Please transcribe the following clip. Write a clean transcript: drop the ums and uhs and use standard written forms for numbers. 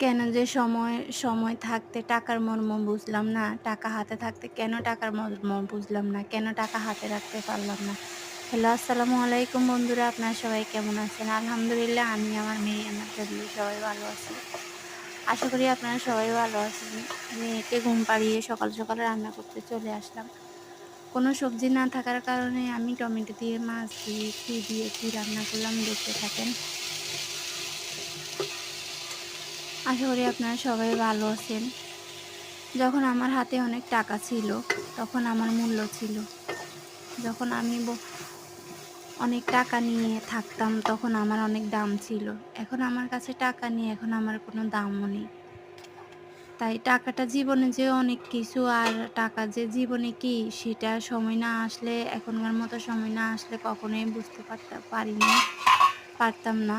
কেন যে সময় সময় থাকতে টাকার মর্ম বুঝলাম না। টাকা হাতে থাকতে কেন টাকার মর্ম বুঝলাম না। কেন টাকা হাতে রাখতে পারলাম না। হ্যালো, আসসালামু আলাইকুম বন্ধুরা। আপনারা সবাই কেমন আছেন? আলহামদুলিল্লাহ আমি, আমার মেয়ে, আমার ফ্যামিলি সবাই ভালো আছি। আশা করি আপনারা সবাই ভালো আছেন। মেয়েকে ঘুম পাড়িয়ে সকাল, সকাল রান্না করতে চলে আসলাম। কোনো সবজি না থাকার কারণে আমি টমেটো দিয়ে, মাছ দিয়ে কি রান্না করলাম দেখতে থাকেন। আশা করি আপনারা সবাই ভালো আছেন। যখন আমার হাতে অনেক টাকা ছিল, তখন আমার মূল্য ছিল। যখন আমি অনেক টাকা নিয়ে থাকতাম, তখন আমার অনেক দাম ছিল। এখন আমার কাছে টাকা নেই, এখন আমার কোনো দামও নেই। তাই টাকাটা জীবনে যে অনেক কিছু, আর টাকা যে জীবনে কি, সেটা সময় না আসলে, এখনকার মতো সময় না আসলে কখনোই বুঝতে পারতাম না।